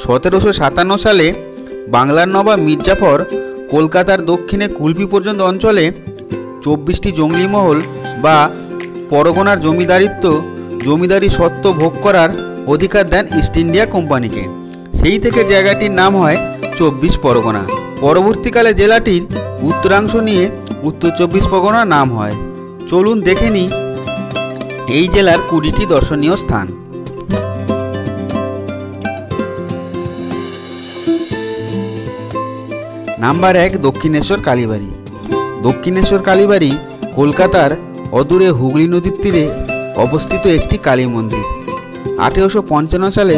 1757 সালে বাংলার নবাব মির্জাফর কলকাতার দক্ষিণে কুলপি পর্যন্ত অঞ্চলে 24টি জঙ্গলি মহল বা পরগনার জমিদারি সত্ত্ব ভোগ করার অধিকার দেন ইস্ট ইন্ডিয়া কোম্পানিকে। সেই থেকে জায়গাটির নাম হয় 24 পরগনা। পরবর্তীকালে জেলাটির উত্তরাংশ নিয়ে উত্তর 24 পরগনা নাম হয়। চলুন দেখে নিই এই জেলার 20টি দর্শনীয় স্থান। নাম্বার 1, দক্ষিণেশ্বর কালীবাড়ি। দক্ষিণেশ্বর কালীবাড়ি কলকাতার অদূরে হুগলি নদীর তীরে অবস্থিত একটি কালী মন্দির। 1855 সালে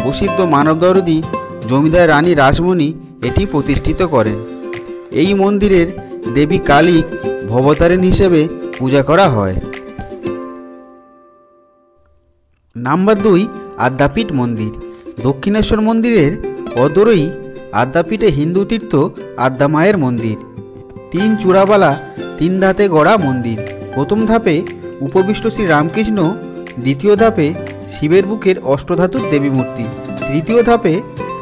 প্রসিদ্ধ মানবদরদী জমিদার রানী রাসমণি এটি প্রতিষ্ঠিত করেন। এই মন্দিরের দেবী কালী ভবতারিণী হিসেবে পূজা করা হয়। নাম্বার 2, আদ্যাপীঠ মন্দির। দক্ষিণেশ্বর মন্দিরের অদূরেই আদ্যাপীঠে হিন্দু তীর্থ আদ্যা মায়ের মন্দির। 3 চূড়াওয়ালা 3 ধাপে গড়া মন্দির। প্রথম ধাপে উপবিষ্ট শ্রী রামকৃষ্ণ, দ্বিতীয় ধাপে শিবের বুকের অষ্টধাতুর দেবী মূর্তি, তৃতীয় ধাপে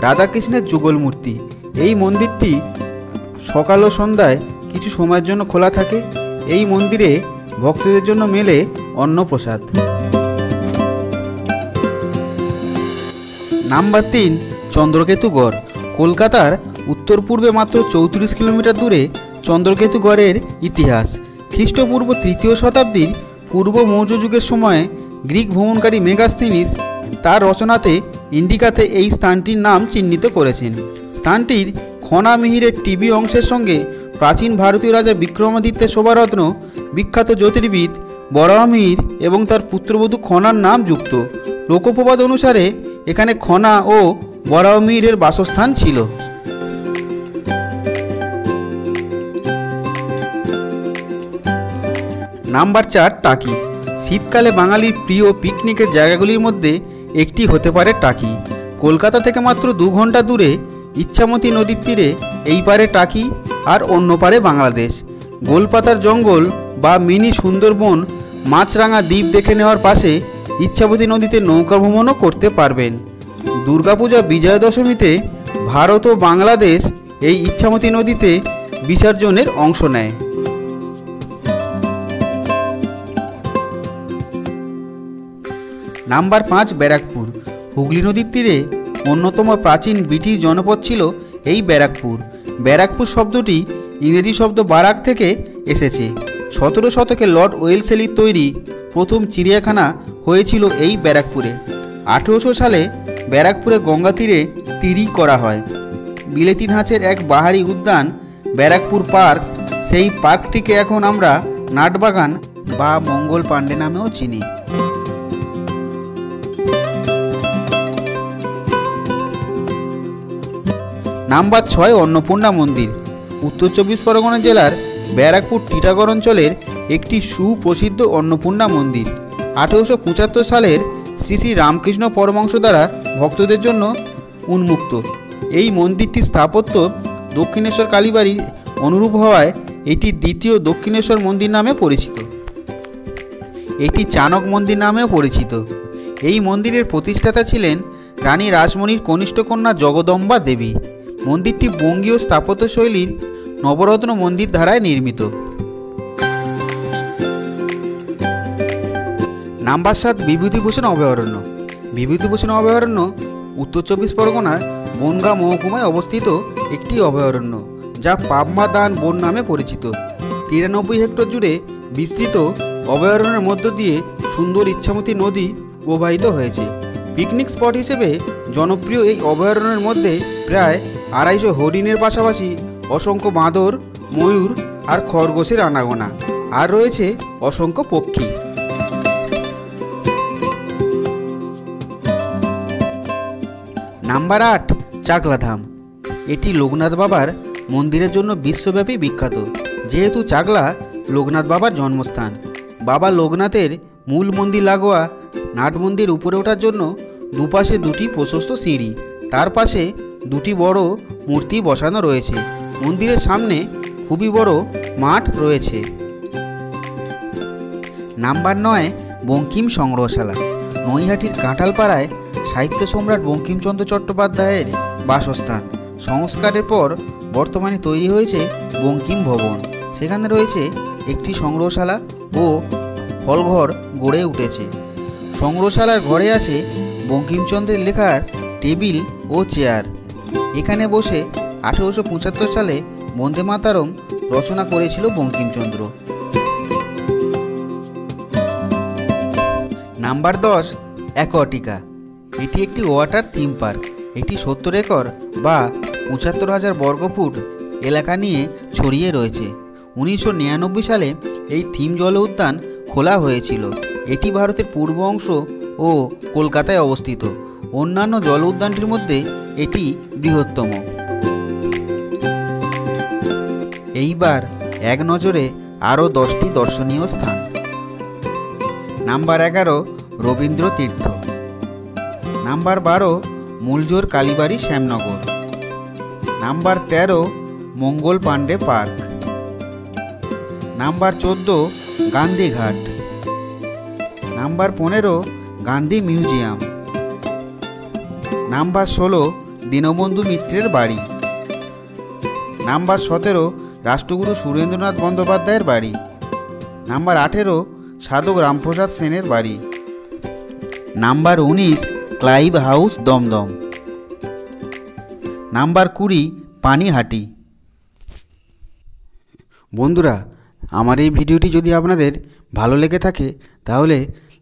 রাধাকৃষ্ণের যুগল মূর্তি। এই মন্দিরটি সকাল ও সন্ধ্যায় কিছু সময়ের জন্য খোলা থাকে। এই মন্দিরে ভক্তদের জন্য মেলে অন্নপ্রসাদ। নাম্বার 3, চন্দ্রকেতুগড়। কলকাতার উত্তর পূর্বে মাত্র 34 কিলোমিটার দূরে চন্দ্রকেতুগড়ের ইতিহাস। খ্রিস্টপূর্ব 3য় শতাব্দীর পূর্ব মৌর্য যুগের সময়ে গ্রিক ভ্রমণকারী মেগাস্থিনিস তার রচনাতে ইন্ডিকাতে এই স্থানটির নাম চিহ্নিত করেছেন। স্থানটির খনা মিহিরের টিবি অংশের সঙ্গে প্রাচীন ভারতীয় রাজা বিক্রমাদিত্যের শোভারত্ন, বিখ্যাত জ্যোতির্বিদ বরাহমিহির এবং তার পুত্রবধূ খনার নাম যুক্ত। লোকপ্রবাদ অনুসারে এখানে খনা ও বরাহমিহিরের বাসস্থান ছিল। নাম্বার 4, টাকি। শীতকালে বাঙালির প্রিয় পিকনিকের জায়গাগুলির মধ্যে একটি হতে পারে টাকি। কলকাতা থেকে মাত্র 2 ঘন্টা দূরে ইচ্ছামতি নদীর তীরে এই পারে টাকি আর অন্য পারে বাংলাদেশ। গোলপাতার জঙ্গল বা মিনি সুন্দরবন, মাছরাঙা দ্বীপ দেখে নেওয়ার পাশে ইচ্ছামতি নদীতে নৌকা ভ্রমণও করতে পারবেন। দুর্গাপূজা বিজয়া দশমীতে ভারত ও বাংলাদেশ এই ইচ্ছামতি নদীতে বিসর্জনের অংশ নেয়। নাম্বার 5, ব্যারাকপুর। হুগলি নদীর তীরে অন্যতম প্রাচীন ব্রিটিশ জনপদ ছিল এই ব্যারাকপুর। ব্যারাকপুর শব্দটি ইংরেজি শব্দ বারাক থেকে এসেছে। 17 শতকে লর্ড ওয়েলসলির তৈরি প্রথম চিড়িয়াখানা হয়েছিল এই ব্যারাকপুরে। 1800 সালে ব্যারাকপুরে গঙ্গা তীরে তিরি করা হয়। বিলেতি ধাঁচের এক বাহারি উদ্যান ব্যারাকপুর পার্ক। সেই পার্কটিকে এখন আমরা নাটবাগান বা মঙ্গল পাণ্ডে নামেও চিনি। নাম্বার 6, অন্নপূর্ণা মন্দির। উত্তর 24 পরগনা জেলার ব্যারাকপুর টিটাগড় অঞ্চলের একটি সুপ্রসিদ্ধ অন্নপূর্ণা মন্দির। 1875 সালের শ্রী শ্রী রামকৃষ্ণ পরমহংস দ্বারা ভক্তদের জন্য উন্মুক্ত। এই মন্দিরটির স্থাপত্য দক্ষিণেশ্বর কালীবাড়ির অনুরূপ হওয়ায় এটি দ্বিতীয় দক্ষিণেশ্বর মন্দির নামে পরিচিত। এটি চাণক মন্দির নামেও পরিচিত। এই মন্দিরের প্রতিষ্ঠাতা ছিলেন রানী রাসমণির কনিষ্ঠ কন্যা জগদম্বা দেবী। মন্দিরটি বঙ্গীয় স্থাপত্যশৈলীর নবরত্ন মন্দির ধারায় নির্মিত। নাম্বার 7, বিভূতিভূষণ অভয়ারণ্য। বিভূতিভূষণ অভয়ারণ্য উত্তর 24 পরগনার বনগাঁ মহকুমায় অবস্থিত একটি অভয়ারণ্য, যা পাবমা দান বন নামে পরিচিত। 93 হেক্টর জুড়ে বিস্তৃত অভয়ারণ্যের মধ্য দিয়ে সুন্দর ইচ্ছামতি নদী প্রবাহিত হয়েছে। পিকনিক স্পট হিসেবে জনপ্রিয় এই অভয়ারণ্যের মধ্যে প্রায় 250 হরিণের পাশাপাশি অসংখ্য বাঁদর, ময়ূর আর খরগোশের আনাগোনা, আর রয়েছে অসংখ্য পক্ষী। নাম্বার 8, চাকলাধাম। এটি লোকনাথ বাবার মন্দিরের জন্য বিশ্বব্যাপী বিখ্যাত। যেহেতু চাকলা লোকনাথ বাবার জন্মস্থান, বাবা লোকনাথের মূল মন্দির লাগোয়া নাট মন্দির উপরে ওঠার জন্য দুপাশে 2টি প্রশস্ত সিঁড়ি, তার পাশে 2টি বড় মূর্তি বসানো রয়েছে। মন্দিরের সামনে খুবই বড় মাঠ রয়েছে। নাম্বার 9, বঙ্কিম সংগ্রহশালা। নৈহাটির কাঁঠালপাড়ায় সাহিত্য সম্রাট বঙ্কিমচন্দ্র চট্টোপাধ্যায়ের বাসস্থান। সংস্কারের পর বর্তমানে তৈরি হয়েছে বঙ্কিম ভবন। সেখানে রয়েছে একটি সংগ্রহশালা ও হলঘর গড়ে উঠেছে। সংগ্রহশালার ঘরে আছে বঙ্কিমচন্দ্রের লেখার টেবিল ও চেয়ার। এখানে বসে 1875 সালে বন্দে মাতরম রচনা করেছিল বঙ্কিমচন্দ্র। Number 10, Aquatica. এটি একটি ওয়াটার থিম পার্ক। এটি 70 একর বা 75,000 বর্গফুট এলাকা নিয়ে ছড়িয়ে রয়েছে। 1999 সালে এই থিম জল উদ্যান খোলা হয়েছিল। এটি ভারতের পূর্ব অংশ ও কলকাতায় অবস্থিত। অন্যান্য জল উদ্যানটির মধ্যে এটি বৃহত্তম। এইবার এক নজরে আরও 10টি দর্শনীয় স্থান। Number 11, Rabindra Tirtha. Number 12, Mulajore Kalibari, Shyamnagar. Number 13, Mangal Pandey park. Number 14, Gandhighat. Number 15, Gandhi museum. Number 16, Dinabandhu মিত্রের বাড়ি। নাম্বার 17, রাষ্ট্রগুরু সুরেন্দ্রনাথ বন্দ্যোপাধ্যায়ের বাড়ি। নাম্বার 18, সাধক রামপ্রসাদ সেনের বাড়ি। Number 19, Clive House, Dum Dum. Number 20, Panihati. বন্ধুরা, আমার এই ভিডিওটি যদি আপনাদের ভালো লেগে থাকে তাহলে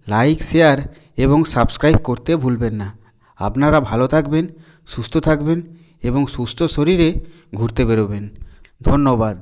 লাইক, শেয়ার এবং সাবস্ক্রাইব করতে ভুলবেন না। আপনারা ভালো থাকবেন, সুস্থ থাকবেন এবং সুস্থ শরীরে ঘুরতে বেরোবেন। ধন্যবাদ।